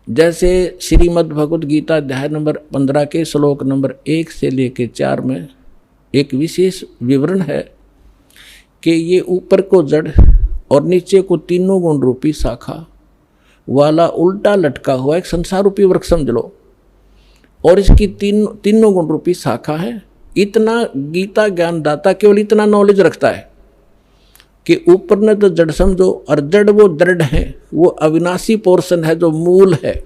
जैसे श्रीमद् भगवद गीता अध्याय नंबर 15 के श्लोक नंबर 1 से लेकर 4 में एक विशेष विवरण है कि ये ऊपर को जड़ और नीचे को तीनों गुण रूपी शाखा वाला उल्टा लटका हुआ एक संसार रूपी वृक्ष समझ लो, और इसकी तीनों गुण रूपी शाखा है। इतना गीता ज्ञानदाता केवल इतना नॉलेज रखता है कि ऊपर ने तो जड़ समझो, और जड़ वो दृढ़ है, वो अविनाशी पोर्शन है जो मूल है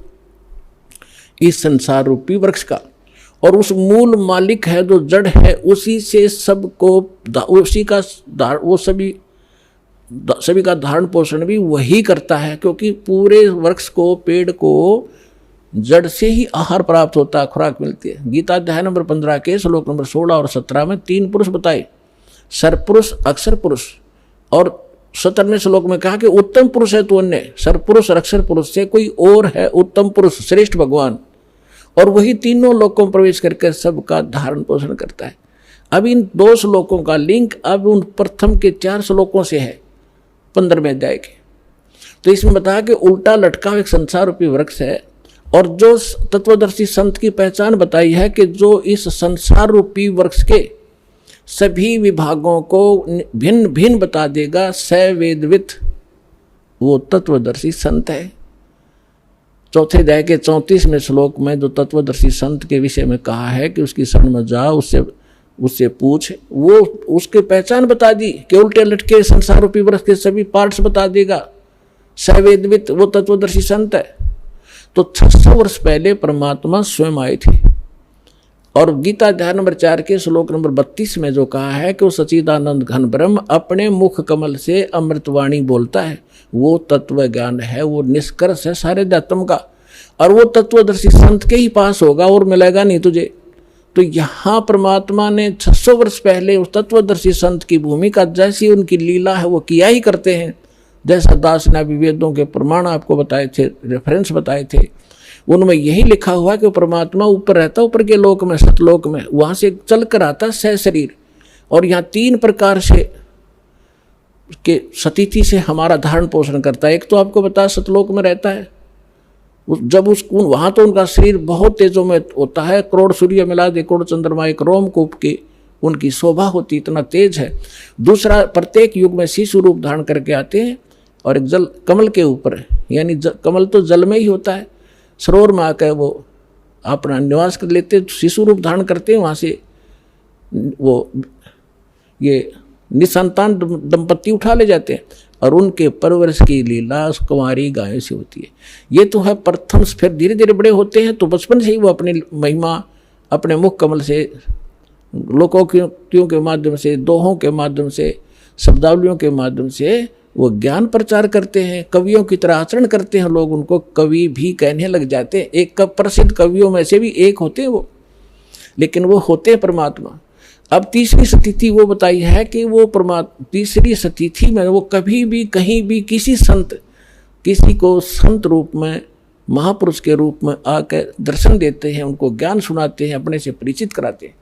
इस संसार रूपी वृक्ष का, और उस मूल मालिक है जो जड़ है, उसी से सबको उसी का वो सभी का धारण पोषण भी वही करता है, क्योंकि पूरे वृक्ष को पेड़ को जड़ से ही आहार प्राप्त होता है, खुराक मिलती है। गीता अध्याय नंबर 15 के श्लोक नंबर 16 और 17 में 3 पुरुष बताए, सरपुरुष, अक्षर पुरुष, और 17वें श्लोक में कहा कि उत्तम पुरुष है तो अन्य, सरपुरुष और अक्षर पुरुष से कोई और है उत्तम पुरुष, श्रेष्ठ भगवान, और वही तीनों लोकों में प्रवेश करके सबका धारण पोषण करता है। अब इन 2 श्लोकों का लिंक अब उन प्रथम के 4 श्लोकों से है 15वें अध्याय के। तो इसमें बताया कि उल्टा लटका एक संसार रूपी वृक्ष है, और जो तत्वदर्शी संत की पहचान बताई है कि जो इस संसार रूपी वृक्ष के सभी विभागों को भिन्न भिन्न बता देगा, स वेदवित, वो तत्वदर्शी संत है। चौथे अध्याय के 34वें श्लोक में जो तत्वदर्शी संत के विषय में कहा है कि उसकी शरण में जा, उससे पूछ, वो उसके पहचान बता दी कि उल्टे लटके संसार रूपी वृक्ष के सभी पार्ट्स बता देगा, स वेदवित, वो तत्वदर्शी संत है। तो 600 वर्ष पहले परमात्मा स्वयं आए थे, और गीता अध्याय नंबर 4 के श्लोक नंबर 32 में जो कहा है कि वो सच्चिदानंद घन ब्रह्म अपने मुख कमल से अमृतवाणी बोलता है, वो तत्व ज्ञान है, वो निष्कर्ष है सारे अध्यात्म का, और वो तत्वदर्शी संत के ही पास होगा और मिलेगा नहीं तुझे। तो यहाँ परमात्मा ने 600 वर्ष पहले उस तत्वदर्शी संत की भूमिका, जैसी उनकी लीला है वो किया ही करते हैं। जैसा दास ने अभी वेदों के प्रमाण आपको बताए थे, रेफरेंस बताए थे, उनमें यही लिखा हुआ कि परमात्मा ऊपर रहता, ऊपर के लोक में, सतलोक में, वहाँ से चल कर आता सह शरीर, और यहाँ 3 प्रकार से के सतिथि से हमारा धारण पोषण करता है। एक तो आपको बता सतलोक में रहता है, जब वहाँ तो उनका शरीर बहुत तेजों में होता है, करोड़ सूर्य मिला दे, करोड़ चंद्रमा एक रोमकूप की उनकी शोभा होती, इतना तेज है। दूसरा, प्रत्येक युग में शिशु रूप धारण करके आते हैं, और एक जल कमल के ऊपर, यानी कमल तो जल में ही होता है, सरोवर में आकर वो अपना निवास कर लेते, शिशु रूप धारण करते हैं, वहाँ से वो ये निसंतान दंपत्ति उठा ले जाते हैं, और उनके परवरिश की लीला कुंवारी गायों से होती है। ये तो है प्रथम, फिर धीरे धीरे बड़े होते हैं तो बचपन से ही वो अपनी महिमा अपने मुख कमल से, लोकोक्तियों के माध्यम से, दोहों के माध्यम से, शब्दावलियों के माध्यम से वो ज्ञान प्रचार करते हैं, कवियों की तरह आचरण करते हैं, लोग उनको कवि भी कहने लग जाते हैं। एक प्रसिद्ध कवियों में से भी एक होते हैं वो, लेकिन वो होते हैं परमात्मा। अब तीसरी स्थिति वो बताई है कि वो तीसरी स्थिति में वो कभी भी कहीं भी किसी को संत रूप में, महापुरुष के रूप में आकर दर्शन देते हैं, उनको ज्ञान सुनाते हैं, अपने से परिचित कराते हैं।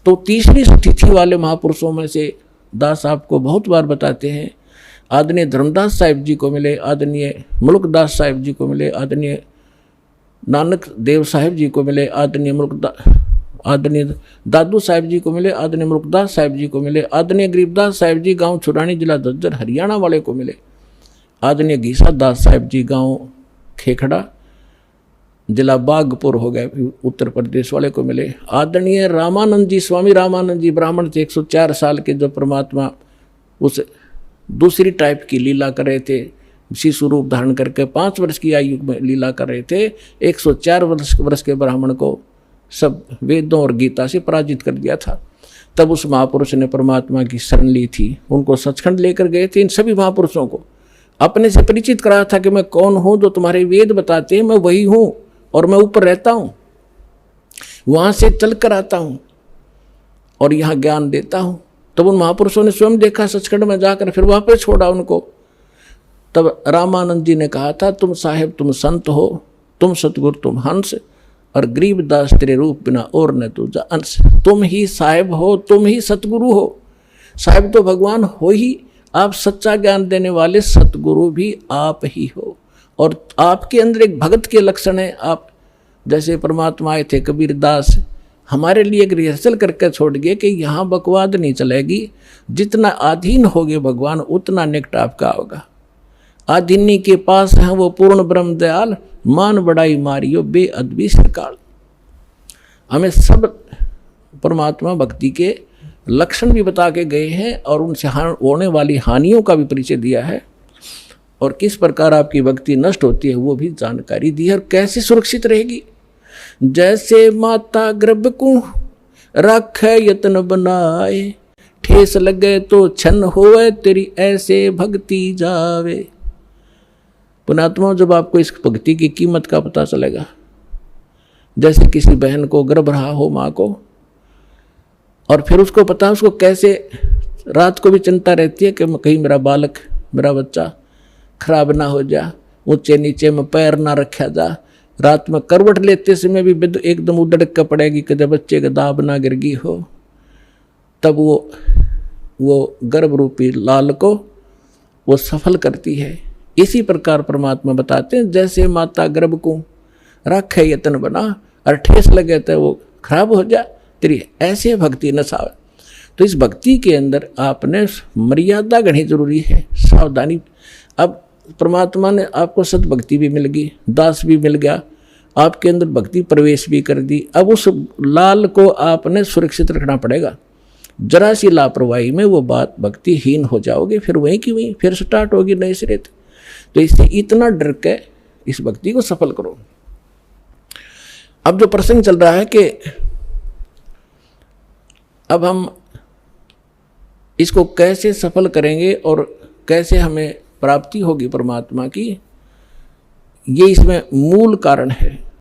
तो तीसरी स्थिति वाले महापुरुषों में से दास आपको बहुत बार बताते हैं, आदरणीय धर्मदास साहिब जी को मिले, आदरणीय मुल्कदास साहिब जी को मिले, आदरणीय नानक देव साहिब जी को मिले, आदरणीय दादू साहिब जी को मिले, आदरणीय मुल्कदास साहिब जी को मिले, आदरणीय गरीबदास साहिब जी गांव छुरानी जिला झज्जर हरियाणा वाले को मिले, आदरणीय घीसा दास साहिब जी गांव खेखड़ा जिला बागपुर हो गए उत्तर प्रदेश वाले को मिले, आदरणीय रामानंद जी, स्वामी रामानंद जी ब्राह्मण थे, 104 साल के, जो परमात्मा उस दूसरी टाइप की लीला कर रहे थे, शिशु रूप धारण करके 5 वर्ष की आयु में लीला कर रहे थे। 104 वर्ष के ब्राह्मण को सब वेदों और गीता से पराजित कर दिया था। तब उस महापुरुष ने परमात्मा की शरण ली थी, उनको सचखंड लेकर गए थे। इन सभी महापुरुषों को अपने से परिचित कराया था कि मैं कौन हूँ, जो तुम्हारे वेद बताते हैं मैं वही हूँ, और मैं ऊपर रहता हूँ, वहाँ से चल कर आता हूँ और यहाँ ज्ञान देता हूँ। तब उन महापुरुषों ने स्वयं देखा सचखंड में जाकर, फिर वापस छोड़ा उनको। तब रामानंद जी ने कहा था, तुम साहेब तुम संत हो, तुम सतगुरु तुम हंस, और गरीबदास तेरे रूप बिना और न तुझा अंश। तुम ही साहेब हो, तुम ही सतगुरु हो। साहेब तो भगवान हो ही, आप सच्चा ज्ञान देने वाले सतगुरु भी आप ही हो। और आपके अंदर एक भगत के लक्षण है। आप जैसे परमात्मा आए थे कबीरदास, हमारे लिए एक रिहर्सल करके छोड़ गए कि यहाँ बकवाद नहीं चलेगी, जितना अधीन होगे भगवान उतना निकट आपका होगा। अधीनी के पास है वो पूर्ण ब्रह्म दयाल, मान बड़ाई मारियो बेअदबी सरकाल। हमें सब परमात्मा भक्ति के लक्षण भी बता के गए हैं और उनसे होने वाली हानियों का भी परिचय दिया है, और किस प्रकार आपकी भक्ति नष्ट होती है वो भी जानकारी दी है, और कैसे सुरक्षित रहेगी। जैसे माता गर्भ को रखे यत्न बनाए, ठेस लगे तो छन होए तेरी ऐसे भक्ति जावे। पुणात्मा, जब आपको इस भक्ति की कीमत का पता चलेगा, जैसे किसी बहन को गर्भ रहा हो माँ को, और फिर उसको पता उसको कैसे रात को भी चिंता रहती है कि कहीं मेरा बालक मेरा बच्चा खराब ना हो जा, ऊंचे नीचे में पैर ना रखा जा, रात में करवट लेते समय भी एकदम उधड़क कर पड़ेगी कि जब बच्चे का दाब ना गिर गई हो, तब वो गर्भ रूपी लाल को वो सफल करती है। इसी प्रकार परमात्मा बताते हैं, जैसे माता गर्भ को रखे यत्न बना और ठेस लगे तो वो खराब हो जा तेरी ऐसे भक्ति न साव। तो इस भक्ति के अंदर आपने मर्यादा गढ़नी जरूरी है, सावधानी। अब परमात्मा ने आपको सद्भक्ति भी मिल गई, दास भी मिल गया, आपके अंदर भक्ति प्रवेश भी कर दी। अब उस लाल को आपने सुरक्षित रखना पड़ेगा। जरा सी लापरवाही में वो बात भक्तिहीन हो जाओगे, फिर वहीं की वहीं फिर स्टार्ट होगी नए सिरे। तो इससे इतना डर के इस भक्ति को सफल करो। अब जो प्रसंग चल रहा है कि अब हम इसको कैसे सफल करेंगे और कैसे हमें प्राप्ति होगी परमात्मा की, ये इसमें मूल कारण है।